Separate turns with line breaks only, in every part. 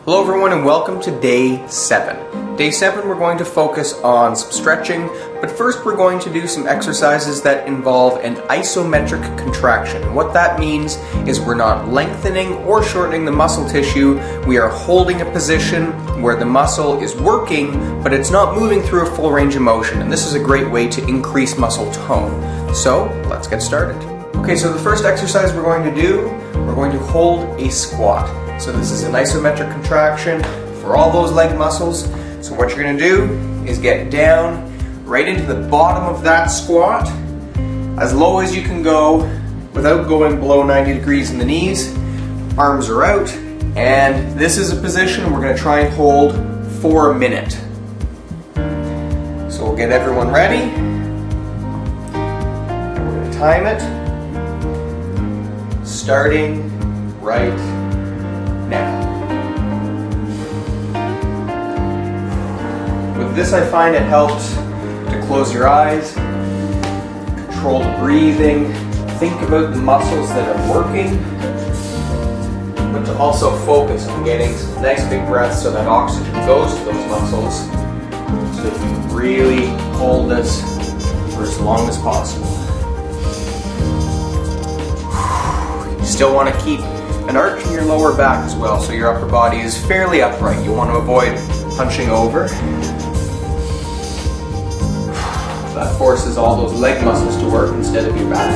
Hello everyone and welcome to Day 7. Day 7 we're going to focus on some stretching, but first we're going to do some exercises that involve an isometric contraction. And what that means is we're not lengthening or shortening the muscle tissue, we are holding a position where the muscle is working, but it's not moving through a full range of motion. And this is a great way to increase muscle tone. So let's get started. Okay, so the first exercise we're going to do, we're going to hold a squat. So this is an isometric contraction for all those leg muscles. So what you're going to do is get down right into the bottom of that squat, as low as you can go without going below 90 degrees in the knees. Arms are out, and this is a position we're going to try and hold for a minute. So we'll get everyone ready. And we're going to time it, starting right now. With this, I find it helps to close your eyes, control the breathing, think about the muscles that are working, but to also focus on getting some nice big breaths so that oxygen goes to those muscles, so that you can really hold this for as long as possible. You still want to keep an arch in your lower back as well, so your upper body is fairly upright. You want to avoid punching over. That forces all those leg muscles to work instead of your back.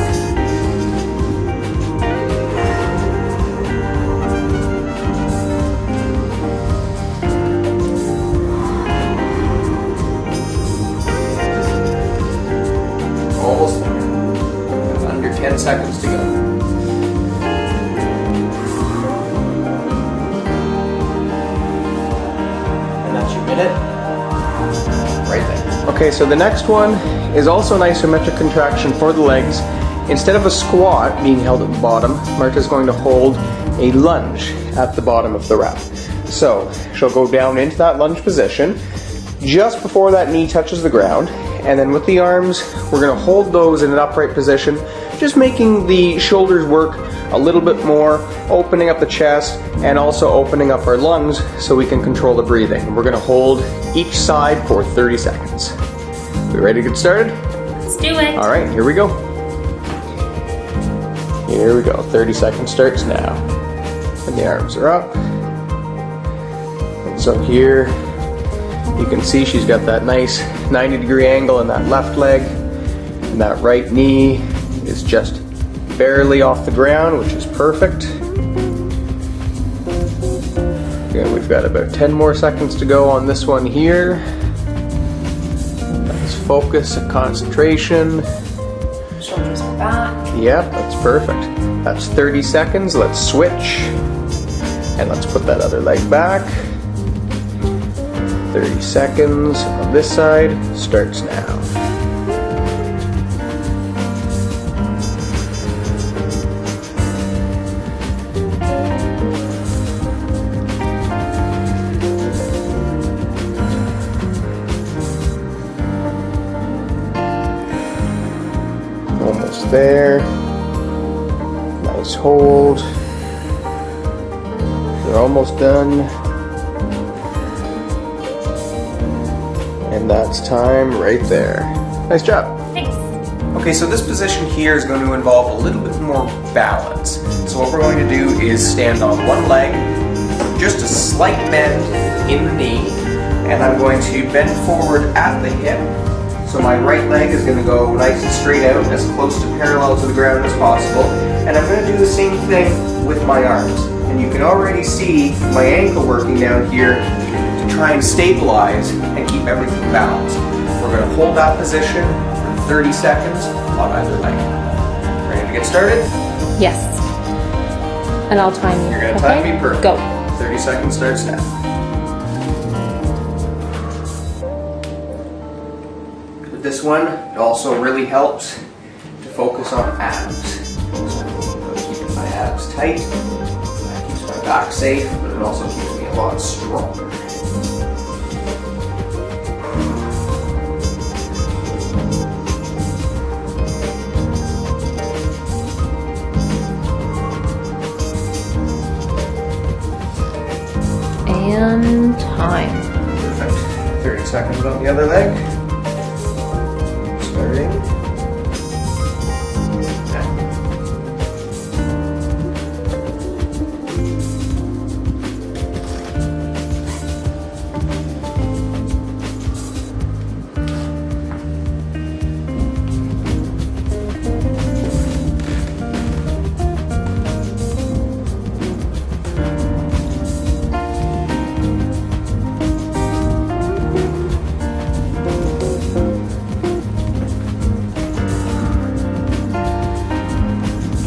Almost there. Under 10 seconds to go. Right there. Okay, so the next one is also an isometric contraction for the legs. Instead of a squat being held at the bottom, Marta's going to hold a lunge at the bottom of the rep. So she'll go down into that lunge position just before that knee touches the ground, and then with the arms we're going to hold those in an upright position, just making the shoulders work a little bit more, opening up the chest and also opening up our lungs so we can control the breathing. We're going to hold each side for 30 seconds. We ready to get started?
Let's do it.
All right, here we go. Here we go. 30 seconds starts now. And the arms are up. And so here you can see she's got that nice 90-degree angle in that left leg, and that right knee is just barely off the ground, which is perfect. Okay, we've got about 10 more seconds to go on this one here. Nice focus and concentration.
Shoulders are back.
Yep, that's perfect. That's 30 seconds. Let's switch. And let's put that other leg back. 30 seconds on this side starts now. Almost there. Nice hold. You're almost done. And that's time right there. Nice job.
Thanks.
Okay, so this position here is going to involve a little bit more balance. So what we're going to do is stand on one leg, just a slight bend in the knee, and I'm going to bend forward at the hip. So my right leg is going to go nice and straight out, as close to parallel to the ground as possible. And I'm going to do the same thing with my arms. And you can already see my ankle working down here to try and stabilize and keep everything balanced. We're going to hold that position for 30 seconds on either leg. Ready to get started?
Yes. And I'll time you.
You're going to time me perfect.
Go.
30 seconds starts now. With this one, it also really helps to focus on abs. So I'm keeping my abs tight. That keeps my back safe, but it also keeps me a lot stronger.
And time.
Perfect. 30 seconds on the other leg. Starting.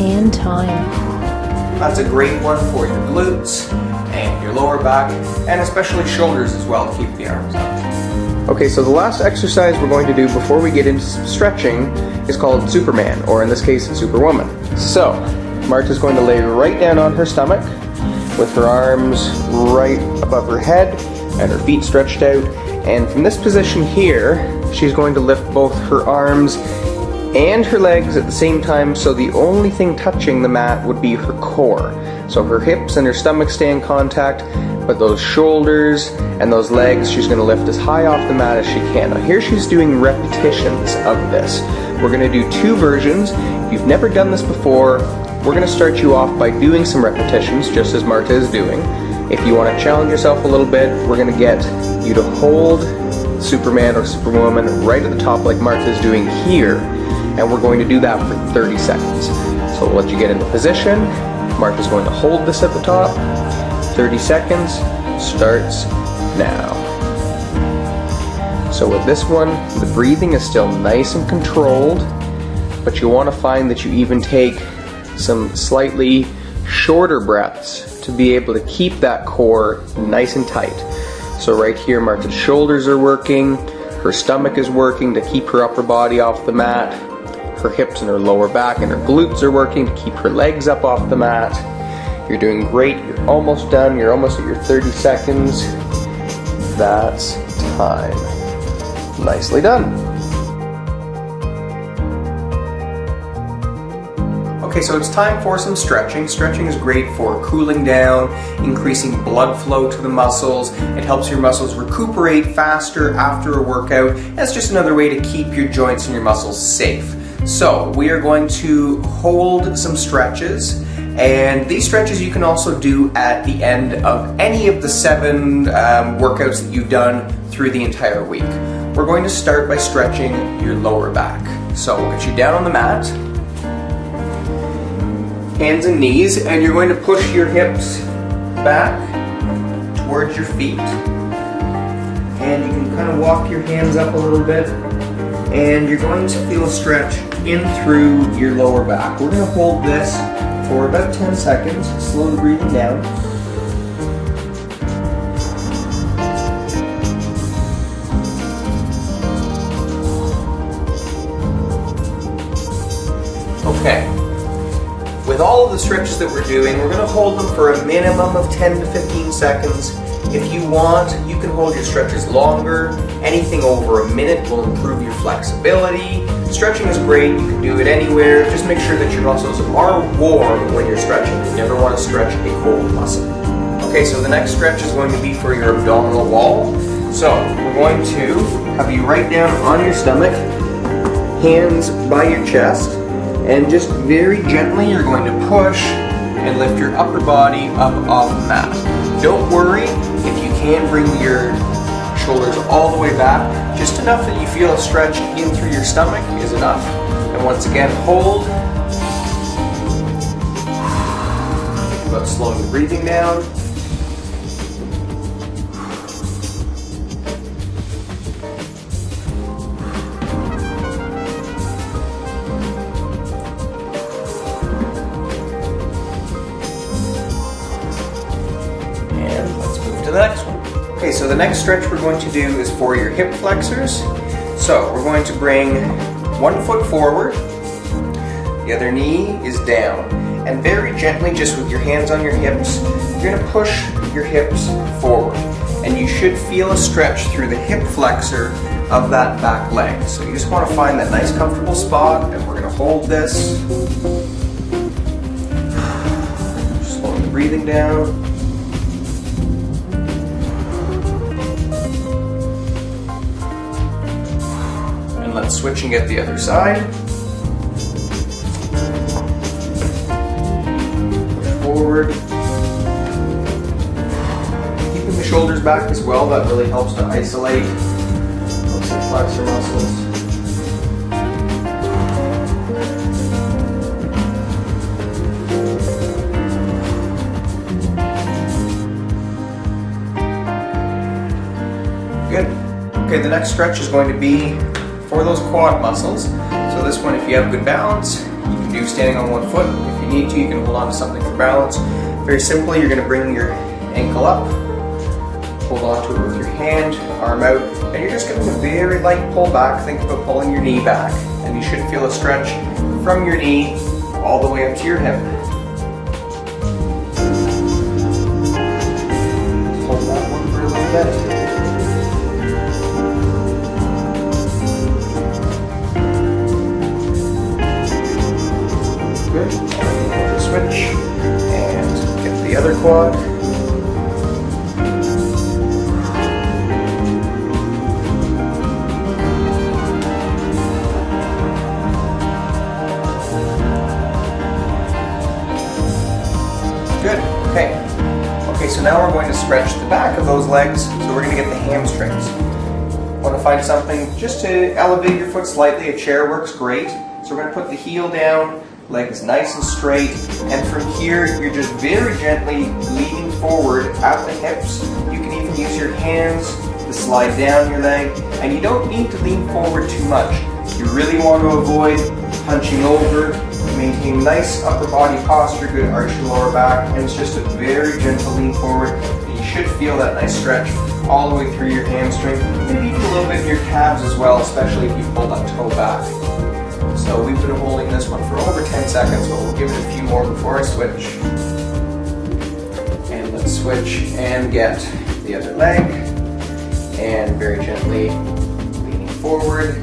And time.
That's a great one for your glutes and your lower back, and especially shoulders as well to keep the arms up. Okay, so the last exercise we're going to do before we get into stretching is called Superman, or in this case, Superwoman. So, Marta's going to lay right down on her stomach with her arms right above her head and her feet stretched out. And from this position here, she's going to lift both her arms and her legs at the same time, so the only thing touching the mat would be her core. So her hips and her stomach stay in contact, but those shoulders and those legs she's going to lift as high off the mat as she can. Now here she's doing repetitions of this. We're going to do two versions. If you've never done this before, we're going to start you off by doing some repetitions, just as Marta is doing. If you want to challenge yourself a little bit, we're going to get you to hold Superman or Superwoman right at the top like Marta is doing here. And we're going to do that for 30 seconds. So we'll let you get into position. Marta's going to hold this at the top. 30 seconds starts now. So with this one, the breathing is still nice and controlled, but you want to find that you even take some slightly shorter breaths to be able to keep that core nice and tight. So right here, Marta's shoulders are working, her stomach is working to keep her upper body off the mat, her hips and her lower back and her glutes are working to keep her legs up off the mat. You're doing great, you're almost done, you're almost at your 30 seconds. That's time. Nicely done. Okay, so it's time for some stretching. Stretching is great for cooling down, increasing blood flow to the muscles. It helps your muscles recuperate faster after a workout. That's just another way to keep your joints and your muscles safe. So we are going to hold some stretches, and these stretches you can also do at the end of any of the 7 workouts that you've done through the entire week. We're going to start by stretching your lower back. So we'll get you down on the mat, hands and knees, and you're going to push your hips back towards your feet. And you can kind of walk your hands up a little bit, and you're going to feel a stretch in through your lower back. We're going to hold this for about 10 seconds, slowly breathing down. Okay. With all of the stretches that we're doing, we're going to hold them for a minimum of 10 to 15 seconds. If you want, you can hold your stretches longer. Anything over a minute will improve your flexibility. Stretching is great, you can do it anywhere. Just make sure that your muscles are warm when you're stretching. You never want to stretch a cold muscle. Okay, so the next stretch is going to be for your abdominal wall. So we're going to have you right down on your stomach, hands by your chest, and just very gently you're going to push and lift your upper body up off the mat. Don't worry if you can't bring your shoulders all the way back. Just enough that you feel a stretch in through your stomach is enough. And once again, hold. Think about slowing the breathing down. The next one. Okay, so the next stretch we're going to do is for your hip flexors. So we're going to bring one foot forward, the other knee is down, and very gently, just with your hands on your hips, you're going to push your hips forward, and you should feel a stretch through the hip flexor of that back leg. So you just want to find that nice comfortable spot, and we're going to hold this. Slowing the breathing down. switch and get the other side. Push forward. Keeping the shoulders back as well, that really helps to isolate those flexor muscles. Good. Okay, the next stretch is going to be for those quad muscles. So this one, if you have good balance, you can do standing on one foot. If you need to, you can hold on to something for balance. Very simply, you're going to bring your ankle up, hold on to it with your hand, arm out, and you're just getting a very light pull back. Think about pulling your knee back, and you should feel a stretch from your knee all the way up to your hip. Hold that one for a little bit. Good. Switch and get the other quad. Good. Okay. Okay, so now we're going to stretch the back of those legs, so we're going to get the hamstrings. Want to find something just to elevate your foot slightly. A chair works great. So we're going to put the heel down, legs nice and straight, and from here you're just very gently leaning forward at the hips. You can even use your hands to slide down your leg, and you don't need to lean forward too much. You really want to avoid hunching over, maintain nice upper body posture, good arch your lower back, and it's just a very gentle lean forward. And you should feel that nice stretch all the way through your hamstring, maybe even a little bit in your calves as well, especially if you pull that toe back. So we've been holding this one for over 10 seconds, but we'll give it a few more before I switch. And let's switch and get the other leg. And very gently leaning forward.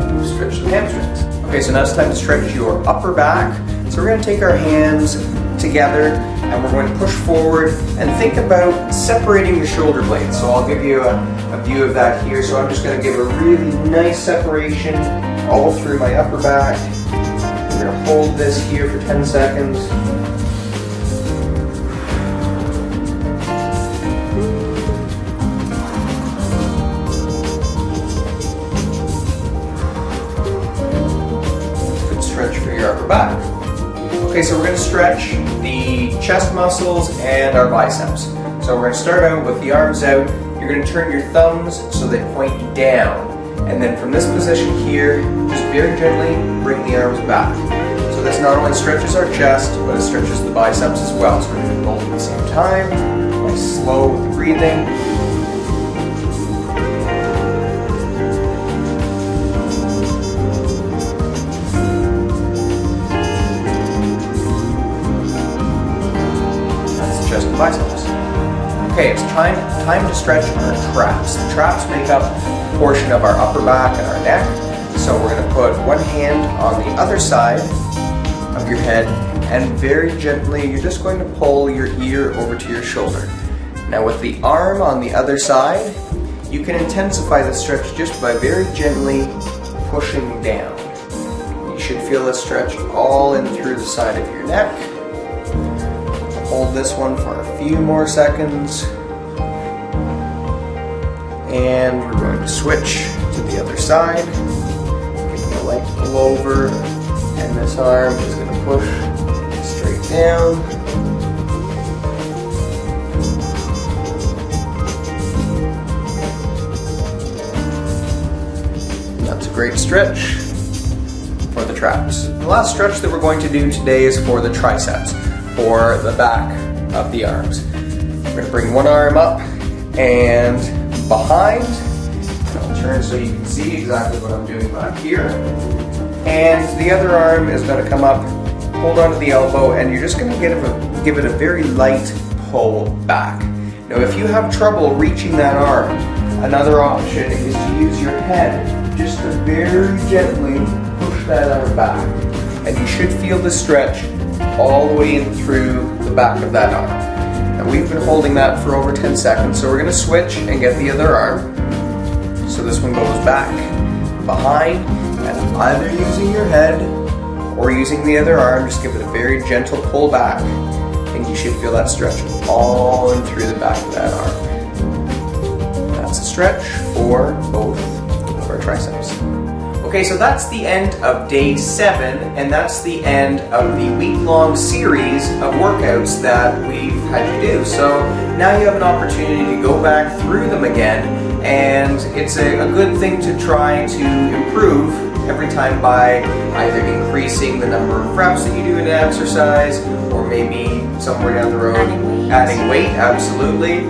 And stretch the hamstrings. Okay, so now it's time to stretch your upper back. So we're going to take our hands together and we're going to push forward and think about separating the shoulder blades. So I'll give you a view of that here. So I'm just going to give a really nice separation all through my upper back. We're going to hold this here for 10 seconds. Good stretch for your upper back. Okay, so we're going to stretch the chest muscles and our biceps. So we're going to start out with the arms out. You're going to turn your thumbs so they point down. And then from this position here, just very gently bring the arms back. So this not only stretches our chest, but it stretches the biceps as well. So we're going to do both at the same time. Nice slow with the breathing. Just the biceps. Okay, it's time to stretch our traps. The traps make up a portion of our upper back and our neck. So we're going to put one hand on the other side of your head and very gently you're just going to pull your ear over to your shoulder. Now with the arm on the other side, you can intensify the stretch just by very gently pushing down. You should feel the stretch all in through the side of your neck. Hold this one for a few more seconds. And we're going to switch to the other side. Getting a light pull over. And this arm is going to push straight down. And that's a great stretch for the traps. The last stretch that we're going to do today is for the triceps, for the back of the arms. We're going to bring one arm up and behind. And I'll turn so you can see exactly what I'm doing back here. And the other arm is going to come up, hold onto the elbow, and you're just going to give it a very light pull back. Now if you have trouble reaching that arm, another option is to use your head just to very gently push that arm back. and you should feel the stretch all the way in through the back of that arm. Now we've been holding that for over 10 seconds, so we're going to switch and get the other arm. So this one goes back, behind, and either using your head or using the other arm, just give it a very gentle pull back, and you should feel that stretch all in through the back of that arm. That's a stretch for both of our triceps. Okay, so that's the end of day 7, and that's the end of the week-long series of workouts that we've had you do. So now you have an opportunity to go back through them again, and it's a good thing to try to improve every time by either increasing the number of reps that you do in an exercise, or maybe somewhere down the road adding weight, absolutely.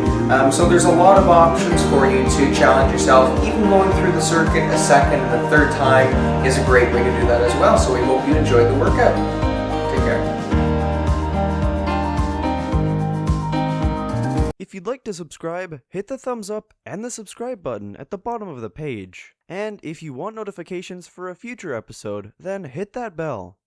So there's a lot of options for you to challenge yourself. Even going through the circuit a second and a third time is a great way to do that as well. So we hope you enjoyed the workout. Take care.
If you'd like to subscribe, hit the thumbs up and the subscribe button at the bottom of the page. And if you want notifications for a future episode, then hit that bell.